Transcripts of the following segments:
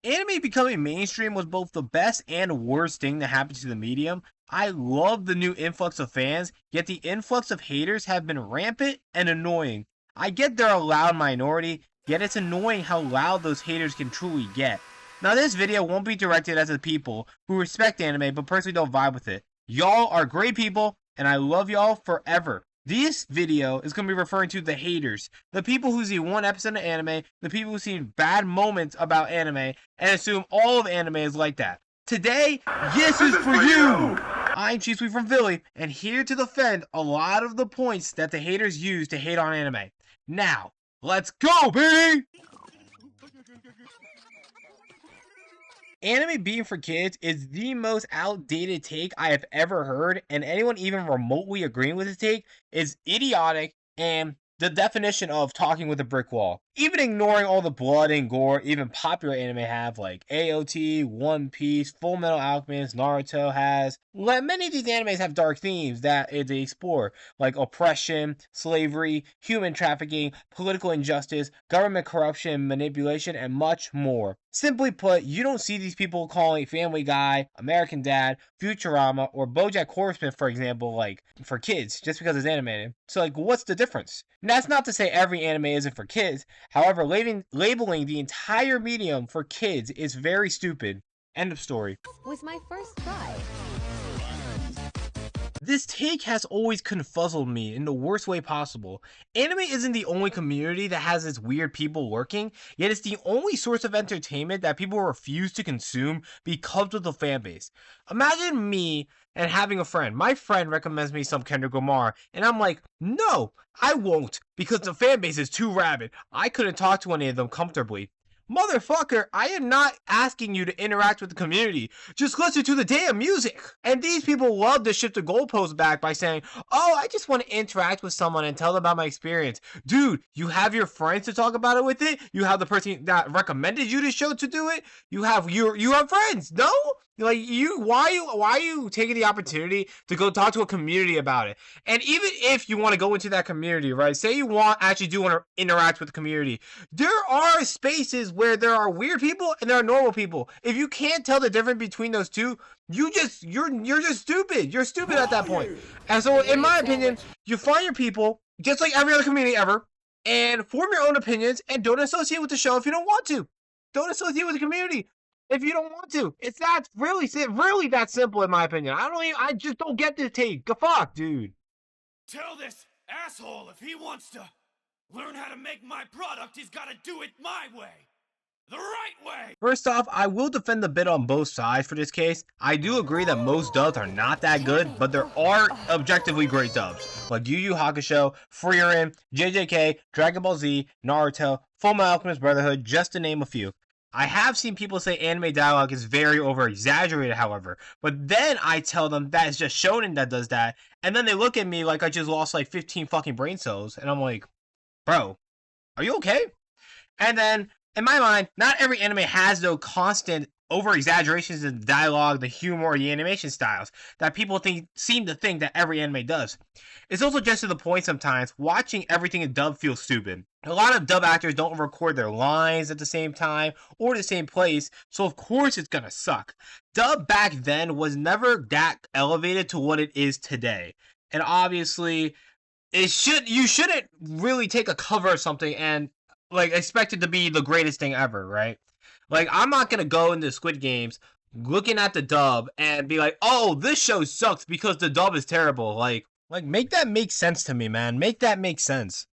Anime becoming mainstream was both the best and worst thing that happened to the medium. I love the new influx of fans, yet the influx of haters have been rampant and annoying. I get they're a loud minority, yet it's annoying how loud those haters can truly get. Now this video won't be directed at the people who respect anime but personally don't vibe with it. Y'all are great people, and I love y'all forever. This video is going to be referring to the haters, the people who see one episode of anime, the people who see bad moments about anime, and assume all of anime is like that. Today, this is for you! I'm Chief Sweet from Philly, and here to defend a lot of the points that the haters use to hate on anime. Now, let's go, baby! Anime being for kids is the most outdated take I have ever heard, and anyone even remotely agreeing with this take is idiotic and the definition of talking with a brick wall. Even ignoring all the blood and gore even popular anime have, like AOT, One Piece, Full Metal Alchemist, Naruto has. Many of these animes have dark themes that they explore, like oppression, slavery, human trafficking, political injustice, government corruption, manipulation, and much more. Simply put, you don't see these people calling Family Guy, American Dad, Futurama, or BoJack Horseman, for example, like, for kids, just because it's animated. So, like, what's the difference? And that's not to say every anime isn't for kids. However, labeling the entire medium for kids is very stupid. End of story. Was my first try. This take has always confuzzled me in the worst way possible. Anime isn't the only community that has its weird people lurking, yet it's the only source of entertainment that people refuse to consume because of the fanbase. Imagine me and having a friend. My friend recommends me some Kendrick Lamar, and I'm like, no, I won't, because the fanbase is too rabid. I couldn't talk to any of them comfortably. Motherfucker, I am not asking you to interact with the community. Just listen to the damn music. And these people love to shift the goalposts back by saying, oh, I just want to interact with someone and tell them about my experience. Dude, you have your friends to talk about it with it. You have the person that recommended you to show to do it. You have friends. No? Like, why are you taking the opportunity to go talk to a community about it? And even if you want to go into that community, right? Say you actually do want to interact with the community. There are spaces where there are weird people and there are normal people. If you can't tell the difference between those two, you're just stupid. You're stupid at that point. And so, in my opinion, you find your people, just like every other community ever, and form your own opinions and don't associate with the show if you don't want to. Don't associate with the community if you don't want to. It's not really that simple, in my opinion. I just don't get this take. Fuck, dude. Tell this asshole if he wants to learn how to make my product, he's gotta do it my way. The right way! First off, I will defend the bit on both sides for this case. I do agree that most dubs are not that good, but there are objectively great dubs, like Yu Yu Hakusho, Frieren, JJK, Dragon Ball Z, Naruto, Full Metal Alchemist Brotherhood, just to name a few. I have seen people say anime dialogue is very over-exaggerated, however, but then I tell them that it's just shonen that does that, and then they look at me like I just lost like 15 fucking brain cells, and I'm like, bro, are you okay? And then, in my mind, not every anime has those constant over-exaggerations in the dialogue, the humor, or the animation styles that people seem to think that every anime does. It's also just to the point sometimes, watching everything in dub feels stupid. A lot of dub actors don't record their lines at the same time or the same place, so of course it's gonna suck. Dub back then was never that elevated to what it is today. And obviously, you shouldn't really take a cover of something and like expect it to be the greatest thing ever, right? Like, I'm not gonna go into Squid Games looking at the dub and be like, oh, this show sucks because the dub is terrible. Like make that make sense to me, man. Make that make sense.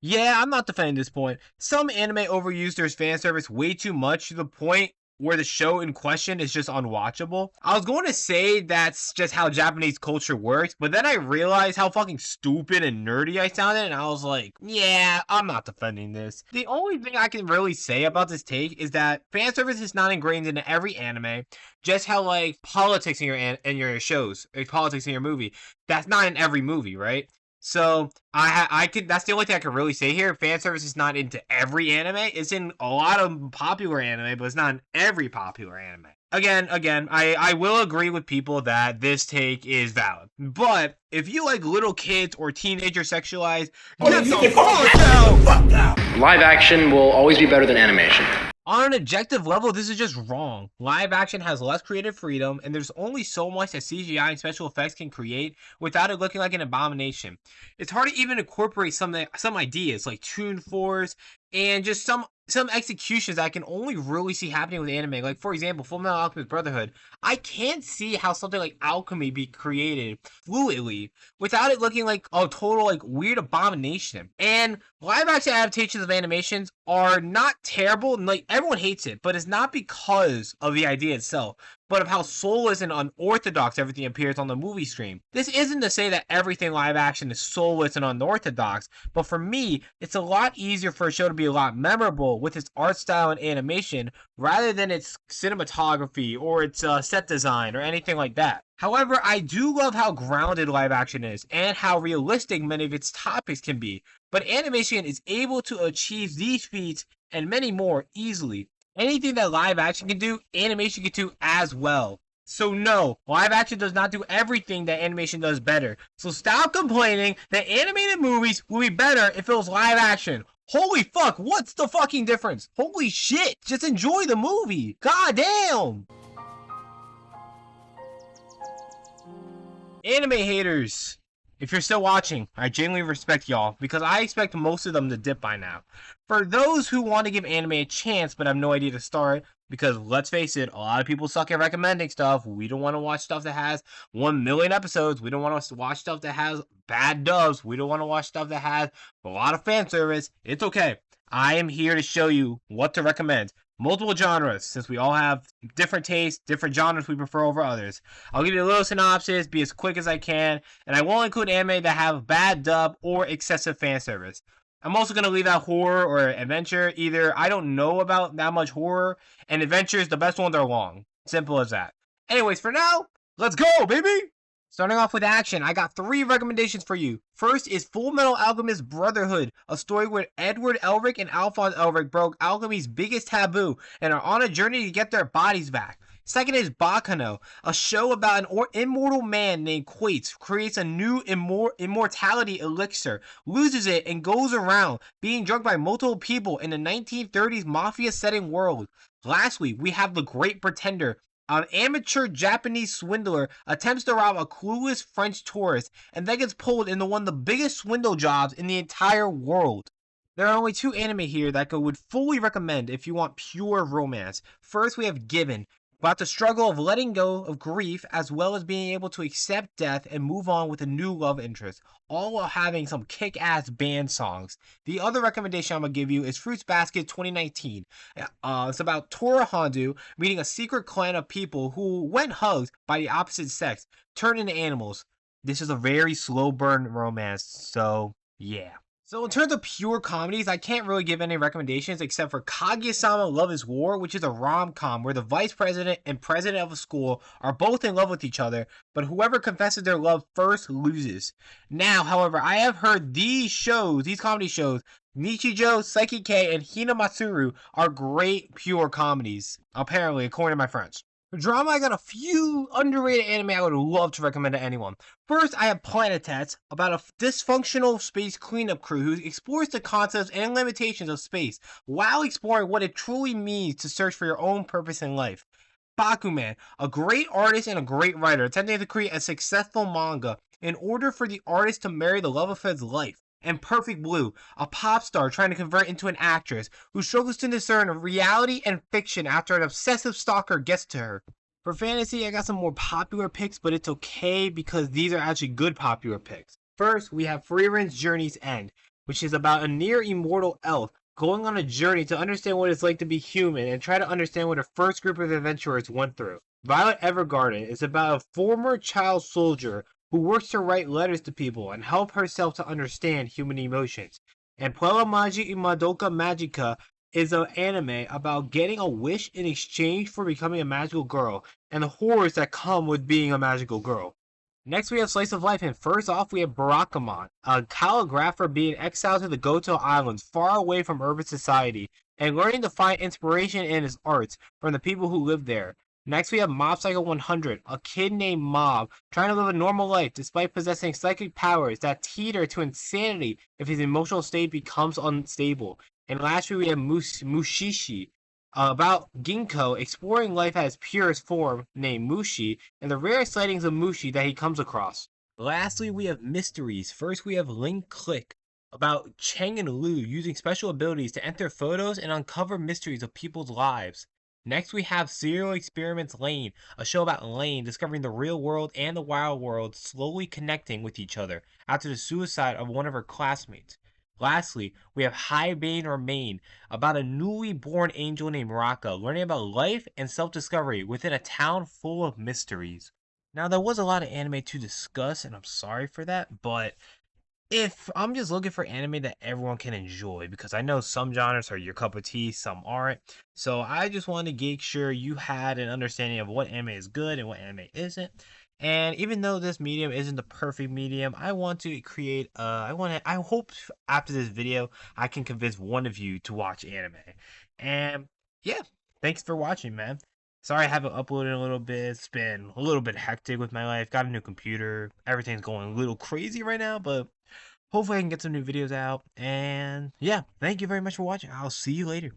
Yeah, I'm not defending this point. Some anime overuse their fan service way too much to the point where the show in question is just unwatchable. I was going to say that's just how Japanese culture works, but then I realized how fucking stupid and nerdy I sounded, and I was like, yeah, I'm not defending this. The only thing I can really say about this take is that fan service is not ingrained into every anime, just how, like, politics in your shows, like politics in your movie, that's not in every movie, right? So I could that's the only thing I could really say here. Fan service is not into every anime. It's in a lot of popular anime, but it's not in every popular anime. Again, I will agree with people that this take is valid. But if you like little kids or teenager sexualized, get the fuck out! Live action will always be better than animation. On an objective level, this is just wrong. Live action has less creative freedom, and there's only so much that CGI and special effects can create without it looking like an abomination. It's hard to even incorporate some ideas like Toon Force and just some executions that I can only really see happening with anime. Like for example, Fullmetal Alchemist Brotherhood. I can't see how something like alchemy be created fluidly without it looking like a total like weird abomination. And live action adaptations of animations are not terrible, and like everyone hates it, but it's not because of the idea itself, but of how soulless and unorthodox everything appears on the movie screen. This isn't to say that everything live action is soulless and unorthodox, but for me, it's a lot easier for a show to be a lot memorable with its art style and animation rather than its cinematography or its set design or anything like that. However, I do love how grounded live action is and how realistic many of its topics can be, but animation is able to achieve these feats and many more easily. Anything that live action can do, animation can do as well. So no, live action does not do everything that animation does better. So stop complaining that animated movies will be better if it was live action. Holy fuck, what's the fucking difference? Holy shit, just enjoy the movie. God damn. Anime haters, if you're still watching, I genuinely respect y'all because I expect most of them to dip by now. For those who want to give anime a chance but have no idea to start, because let's face it, a lot of people suck at recommending stuff. We don't want to watch stuff that has 1 million episodes. We don't want to watch stuff that has bad dubs. We don't want to watch stuff that has a lot of fan service. It's okay. I am here to show you what to recommend. Multiple genres, since we all have different tastes, different genres we prefer over others. I'll give you a little synopsis, be as quick as I can, and I won't include anime that have bad dub or excessive fan service. I'm also going to leave out horror or adventure. Either I don't know about that much horror, and adventures, the best ones are long. Simple as that. Anyways, for now, let's go, baby! Starting off with action, I got 3 recommendations for you. First is Full Metal Alchemist Brotherhood, a story where Edward Elric and Alphonse Elric broke alchemy's biggest taboo and are on a journey to get their bodies back. Second is Bakano, a show about an immortal man named Quates who creates a new immortality elixir, loses it, and goes around being drugged by multiple people in the 1930s mafia setting world. Lastly, we have The Great Pretender. An amateur Japanese swindler attempts to rob a clueless French tourist and then gets pulled into one of the biggest swindle jobs in the entire world. There are only 2 anime here that I would fully recommend if you want pure romance. First, we have Given, about the struggle of letting go of grief as well as being able to accept death and move on with a new love interest, all while having some kick-ass band songs. The other recommendation I'm going to give you is Fruits Basket 2019. It's about Tora Hondu meeting a secret clan of people who, when hugged by the opposite sex, turn into animals. This is a very slow burn romance, so yeah. So in terms of pure comedies, I can't really give any recommendations except for Kaguya-sama Love is War, which is a rom-com where the vice president and president of a school are both in love with each other, but whoever confesses their love first loses. Now, however, I have heard these comedy shows, Nichijou, Psyche K, and Hina Matsuru are great pure comedies, apparently, according to my friends. For drama, I got a few underrated anime I would love to recommend to anyone. First, I have Planetats, about a dysfunctional space cleanup crew who explores the concepts and limitations of space while exploring what it truly means to search for your own purpose in life. Bakuman, a great artist and a great writer attempting to create a successful manga in order for the artist to marry the love of his life. And Perfect Blue, a pop star trying to convert into an actress who struggles to discern reality and fiction after an obsessive stalker gets to her. For fantasy, I got some more popular picks, but it's okay because these are actually good popular picks. First, we have Frierin's Journey's End, which is about a near immortal elf going on a journey to understand what it's like to be human and try to understand what her first group of adventurers went through. Violet Evergarden is about a former child soldier who works to write letters to people and help herself to understand human emotions. And Puella Magi Madoka Magica is an anime about getting a wish in exchange for becoming a magical girl and the horrors that come with being a magical girl. Next, we have Slice of Life, and first off, we have Barakamon, a calligrapher being exiled to the Goto Islands, far away from urban society, and learning to find inspiration in his arts from the people who live there. Next, we have Mob Psycho 100, a kid named Mob, trying to live a normal life despite possessing psychic powers that teeter to insanity if his emotional state becomes unstable. And lastly, we have Mushishi, about Ginkgo exploring life at its purest form, named Mushi, and the rare sightings of Mushi that he comes across. Lastly, we have mysteries. First, we have Link Click, about Cheng and Lu using special abilities to enter photos and uncover mysteries of people's lives. Next, we have Serial Experiments Lane, a show about Lane discovering the real world and the wild world slowly connecting with each other after the suicide of one of her classmates. Lastly, we have High Bane Remain, about a newly born angel named Raka learning about life and self discovery within a town full of mysteries. Now, there was a lot of anime to discuss, and I'm sorry for that, but if I'm just looking for anime that everyone can enjoy, because I know some genres are your cup of tea, some aren't. So I just wanted to make sure you had an understanding of what anime is good and what anime isn't. And even though this medium isn't the perfect medium, I want to create I hope after this video I can convince one of you to watch anime. And yeah, thanks for watching, man. Sorry I haven't uploaded in a little bit. It's been a little bit hectic with my life. Got a new computer. Everything's going a little crazy right now, but hopefully I can get some new videos out. And yeah, thank you very much for watching. I'll see you later.